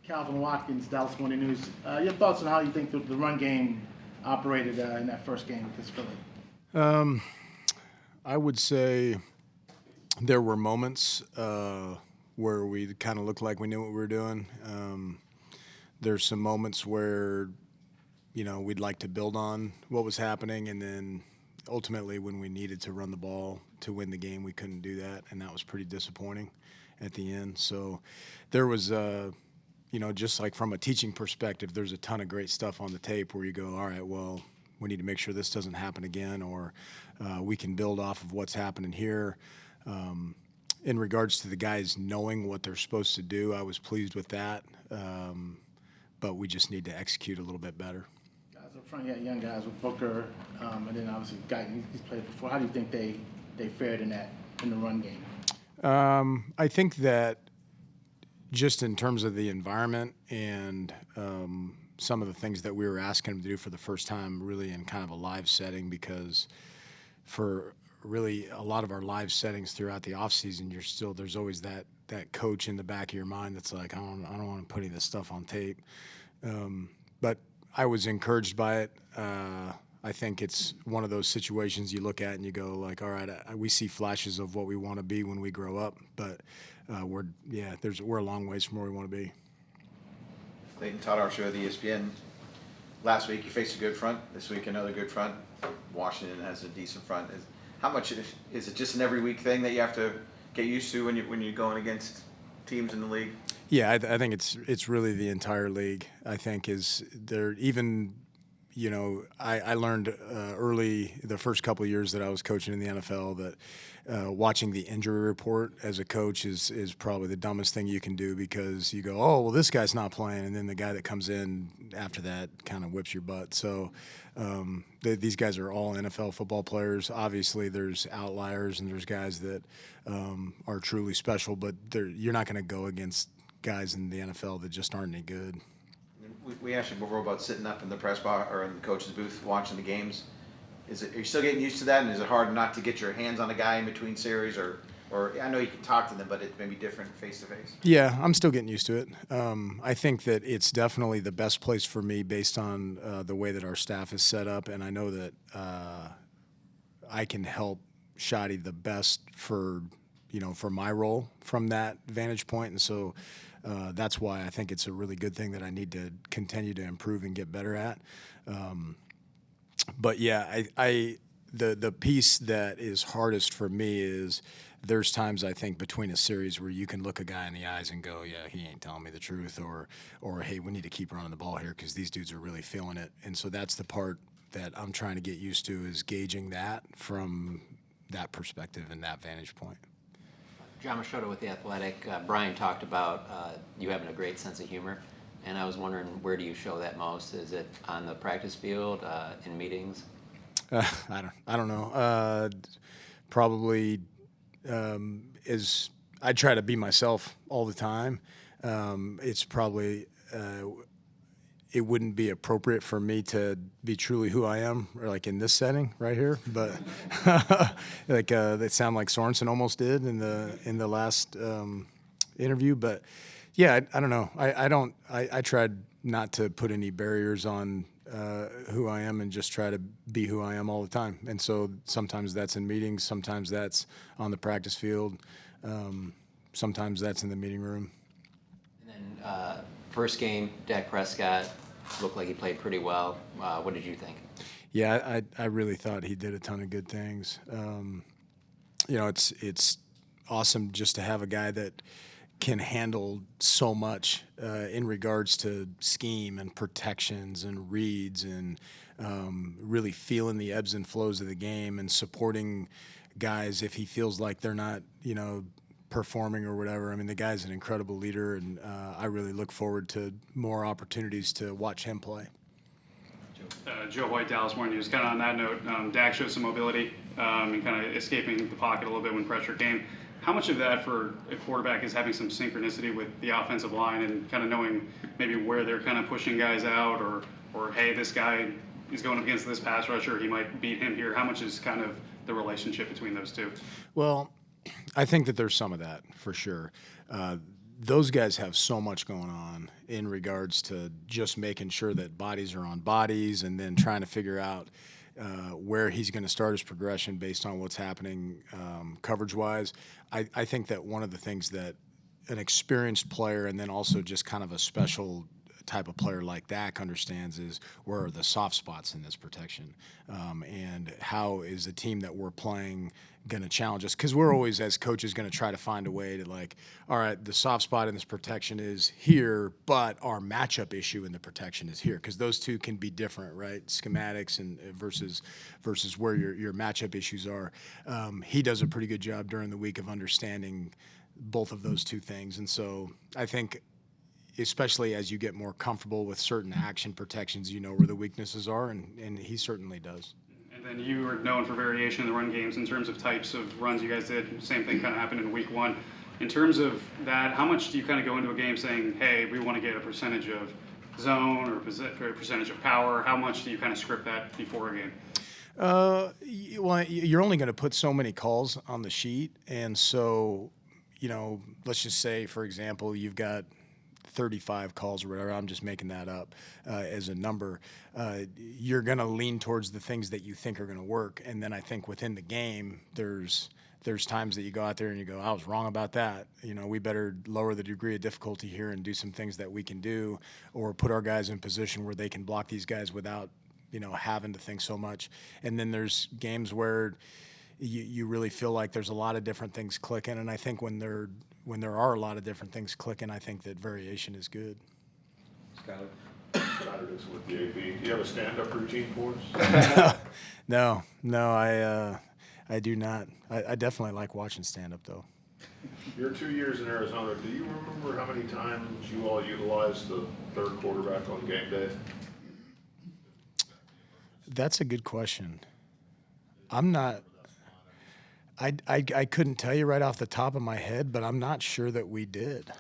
Calvin Watkins, Dallas Morning News. Your thoughts on how you think the run game operated in that first game against Philly? I would say there were moments where we kind of looked like we knew what we were doing. There's some moments where, we'd like to build on what was happening, and then ultimately when we needed to run the ball to win the game, we couldn't do that, and that was pretty disappointing at the end. So there was, just like from a teaching perspective, there's a ton of great stuff on the tape where you go, all right, well, we need to make sure this doesn't happen again, or we can build off of what's happening here. In regards to the guys knowing what they're supposed to do, I was pleased with that, but we just need to execute a little bit better. Guys up front, you had young guys with Booker, and then obviously Guyton, he's played before. How do you think they fared in the run game? I think that just in terms of the environment and some of the things that we were asking them to do for the first time, really in kind of a live setting, because for really a lot of our live settings throughout the offseason, there's always that coach in the back of your mind that's like, I don't want to put any of this stuff on tape. But I was encouraged by it. I think it's one of those situations you look at and you go like, all right, we see flashes of what we want to be when we grow up, but we're a long ways from where we want to be. Leighton Todd, our show of the ESPN. Last week you faced a good front. This week another good front. Washington has a decent front. How much is it just an every week thing that you have to get used to when you're going against teams in the league? Yeah, I think it's really the entire league. I think is there even. I learned early the first couple of years that I was coaching in the NFL that watching the injury report as a coach is probably the dumbest thing you can do, because you go, oh, well, this guy's not playing, and then the guy that comes in after that kind of whips your butt. So these guys are all NFL football players. Obviously, there's outliers and there's guys that are truly special, but you're not going to go against guys in the NFL that just aren't any good. We asked you before about sitting up in the press box or in the coach's booth watching the games. Are you still getting used to that, and is it hard not to get your hands on a guy in between series, or I know you can talk to them, but it may be different face to face? Yeah, I'm still getting used to it. I think that it's definitely the best place for me based on the way that our staff is set up, and I know that I can help Shadi the best for my role from that vantage point, and so that's why I think it's a really good thing that I need to continue to improve and get better at. But yeah, the piece that is hardest for me is there's times I think between a series where you can look a guy in the eyes and go, yeah, he ain't telling me the truth, or hey, we need to keep running the ball here because these dudes are really feeling it. And so that's the part that I'm trying to get used to, is gauging that from that perspective and that vantage point. Jon Machota with The Athletic. Brian talked about you having a great sense of humor, and I was wondering, where do you show that most? Is it on the practice field, in meetings? I don't know. Probably is I try to be myself all the time. It's probably it wouldn't be appropriate for me to be truly who I am, or like in this setting right here. But like that sound like Sorensen almost did in the last interview. But yeah, I don't know. I tried not to put any barriers on who I am and just try to be who I am all the time. And so sometimes that's in meetings, sometimes that's on the practice field, sometimes that's in the meeting room. And then first game, Dak Prescott looked like he played pretty well. What did you think? Yeah, I really thought he did a ton of good things. It's awesome just to have a guy that can handle so much in regards to scheme and protections and reads and really feeling the ebbs and flows of the game and supporting guys if he feels like they're not, performing or whatever. I mean, the guy's an incredible leader, and I really look forward to more opportunities to watch him play. Joe White, Dallas Morning News. Kind of on that note, Dak showed some mobility and kind of escaping the pocket a little bit when pressure came. How much of that for a quarterback is having some synchronicity with the offensive line and kind of knowing maybe where they're kind of pushing guys out, or hey, this guy is going up against this pass rusher, he might beat him here? How much is kind of the relationship between those two? Well, I think that there's some of that for sure. those guys have so much going on in regards to just making sure that bodies are on bodies and then trying to figure out where he's going to start his progression based on what's happening coverage-wise. I think that one of the things that an experienced player and then also just kind of a special type of player like Dak understands is where are the soft spots in this protection, and how is a team that we're playing going to challenge us, because we're always as coaches going to try to find a way to, like, all right, the soft spot in this protection is here, but our matchup issue in the protection is here, because those two can be different, right? Schematics and versus where your matchup issues are. He does a pretty good job during the week of understanding both of those two things, and so I think, especially as you get more comfortable with certain action protections, you know where the weaknesses are, and he certainly does. And then you were known for variation in the run games in terms of types of runs you guys did. Same thing kind of happened in week 1. In terms of that, how much do you kind of go into a game saying, hey, we want to get a percentage of zone or a percentage of power? How much do you kind of script that before a game? Well, you're only going to put so many calls on the sheet, and so, let's just say, for example, you've got 35 calls or whatever, I'm just making that up as a number, you're going to lean towards the things that you think are going to work. And then I think within the game, there's times that you go out there and you go, I was wrong about that. We better lower the degree of difficulty here and do some things that we can do, or put our guys in position where they can block these guys without, having to think so much. And then there's games where you really feel like there's a lot of different things clicking. And I think when there are a lot of different things clicking, I think that variation is good. Skyler? Saturdays with the AP. Do you have a stand-up routine for us? No, I do not. I definitely like watching stand-up, though. Your 2 years in Arizona, do you remember how many times you all utilized the third quarterback on game day? That's a good question. I'm not. I couldn't tell you right off the top of my head, but I'm not sure that we did.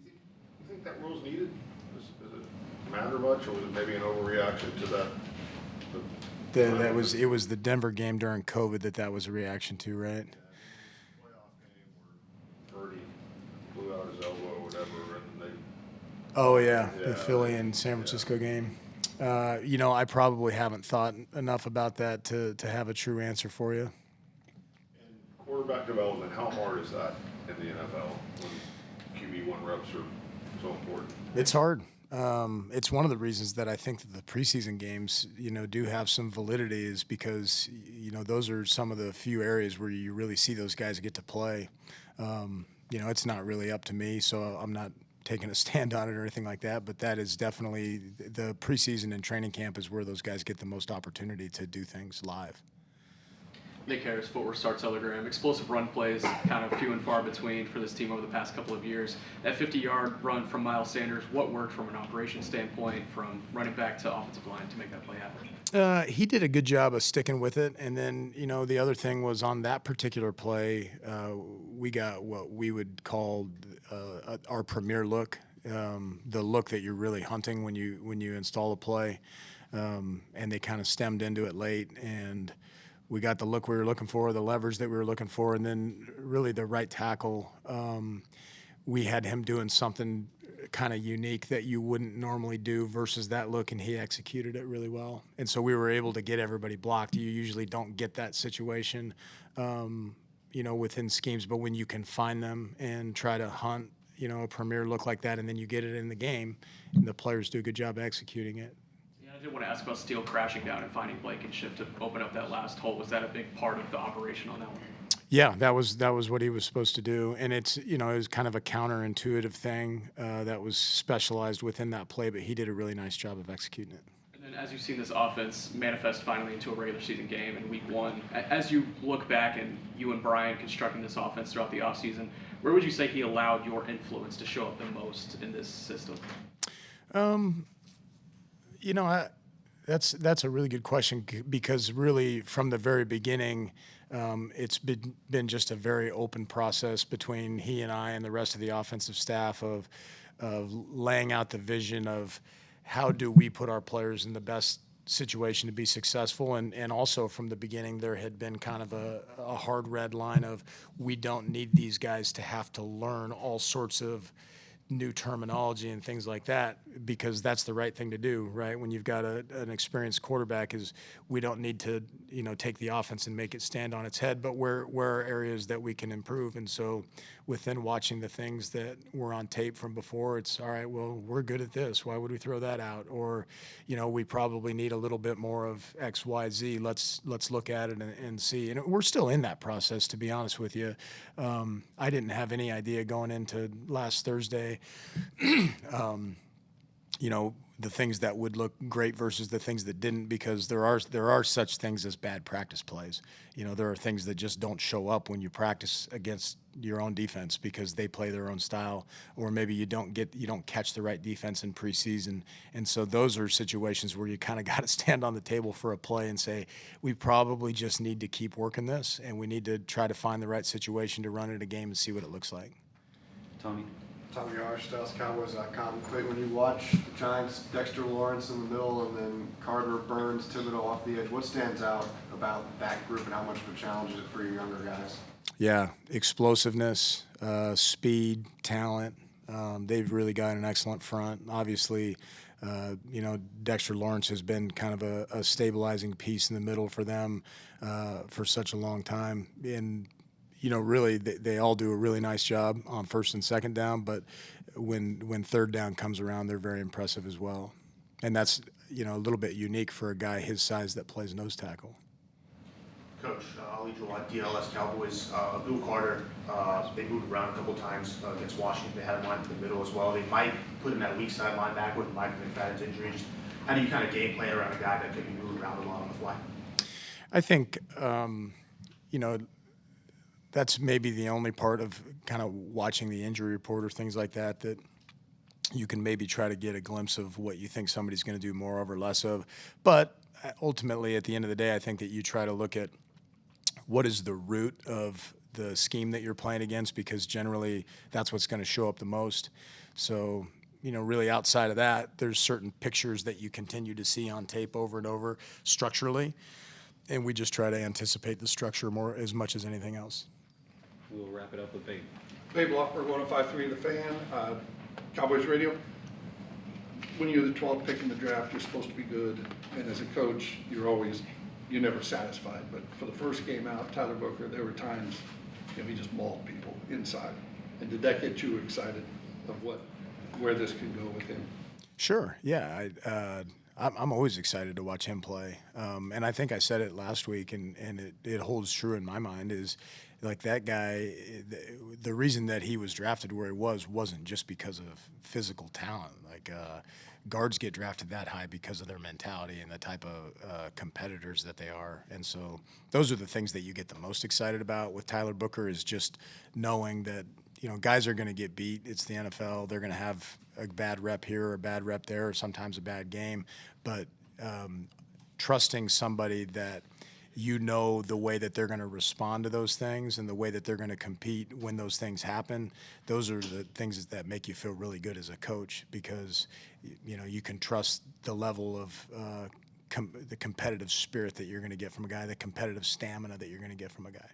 You think that rule's needed? Does it matter much, or was it maybe an overreaction to that? It was the Denver game during COVID that was a reaction to, right? Playoff game where Purdy blew out his elbow or whatever, and they. Oh yeah, the Yeah. Philly and San Francisco game. I probably haven't thought enough about that to have a true answer for you. And quarterback development, how hard is that in the NFL when QB1 reps are so important? It's hard. It's one of the reasons that I think that the preseason games, do have some validity, is because, those are some of the few areas where you really see those guys get to play. It's not really up to me, so I'm not taking a stand on it or anything like that, but that is definitely the preseason and training camp is where those guys get the most opportunity to do things live. Nick Harris, Fort Worth Star Telegram. Explosive run plays, kind of few and far between for this team over the past couple of years. That 50-yard run from Miles Sanders, what worked from an operation standpoint, from running back to offensive line to make that play happen? He did a good job of sticking with it, and then the other thing was on that particular play, we got what we would call our premier look, the look that you're really hunting when you install a play, and they kind of stemmed into it late, and we got the look we were looking for, the leverage that we were looking for, and then really the right tackle. We had him doing something kind of unique that you wouldn't normally do versus that look, and he executed it really well. And so we were able to get everybody blocked. You usually don't get that situation, within schemes, but when you can find them and try to hunt, a premier look like that, and then you get it in the game, and the players do a good job executing it. I did want to ask about Steele crashing down and finding Blankenship to open up that last hole. Was that a big part of the operation on that one? Yeah, that was what he was supposed to do, and it's it was kind of a counterintuitive thing that was specialized within that play, but he did a really nice job of executing it. And then as you've seen this offense manifest finally into a regular season game in week 1, as you look back and you and Brian constructing this offense throughout the offseason, where would you say he allowed your influence to show up the most in this system? That's a really good question, because really from the very beginning, it's been just a very open process between he and I and the rest of the offensive staff of laying out the vision of how do we put our players in the best situation to be successful. And also from the beginning, there had been kind of a hard red line of we don't need these guys to have to learn all sorts of new terminology and things like that, because that's the right thing to do, right? When you've got an experienced quarterback, is we don't need to, take the offense and make it stand on its head, but where are areas that we can improve? And so within watching the things that were on tape from before, it's all right, well, we're good at this. Why would we throw that out? Or, we probably need a little bit more of X, Y, Z. Let's look at it and see. And we're still in that process, to be honest with you. I didn't have any idea going into last Thursday, the things that would look great versus the things that didn't, because there are such things as bad practice plays. There are things that just don't show up when you practice against your own defense because they play their own style, or maybe you don't catch the right defense in preseason. And so those are situations where you kind of got to stand on the table for a play and say, we probably just need to keep working this, and we need to try to find the right situation to run in a game and see what it looks like. Tony? Tommy Arsh, DallasCowboys.com. Clay, when you watch the Giants, Dexter Lawrence in the middle, and then Carter, Burns, Thibodeau off the edge, what stands out about that group and how much of a challenge is it for your younger guys? Yeah, explosiveness, speed, talent. They've really got an excellent front. Obviously, Dexter Lawrence has been kind of a stabilizing piece in the middle for them for such a long time. And really, they all do a really nice job on first and second down, but when third down comes around, they're very impressive as well. And that's, a little bit unique for a guy his size that plays nose tackle. Coach, Ali Jawad, DLS Cowboys, Bill Carter, they moved around a couple times against Washington. They had him lined in the middle as well. They might put him at weak side linebacker with Mike McFadden's injury. Just how do you kind of game plan around a guy that can be moved around a lot on the fly? I think, that's maybe the only part of kind of watching the injury report or things like that you can maybe try to get a glimpse of what you think somebody's going to do more of or less of. But ultimately, at the end of the day, I think that you try to look at what is the root of the scheme that you're playing against, because generally that's what's going to show up the most. So, really outside of that, there's certain pictures that you continue to see on tape over and over structurally, and we just try to anticipate the structure more as much as anything else. We'll wrap it up with Babe. Babe Loffberg, 105.3 The Fan, Cowboys Radio. When you're the 12th pick in the draft, you're supposed to be good, and as a coach, you're never satisfied. But for the first game out, Tyler Booker, there were times, he just mauled people inside. And did that get you excited of where this can go with him? Sure, yeah. I'm always excited to watch him play. And I think I said it last week, and it holds true in my mind, is like that guy, the reason that he was drafted where he wasn't just because of physical talent. Like guards get drafted that high because of their mentality and the type of competitors that they are. And so those are the things that you get the most excited about with Tyler Booker, is just knowing that, guys are going to get beat. It's the NFL. They're going to have a bad rep here or a bad rep there, or sometimes a bad game. But trusting somebody that the way that they're going to respond to those things and the way that they're going to compete when those things happen, those are the things that make you feel really good as a coach, because, you can trust the level of the competitive spirit that you're going to get from a guy, the competitive stamina that you're going to get from a guy.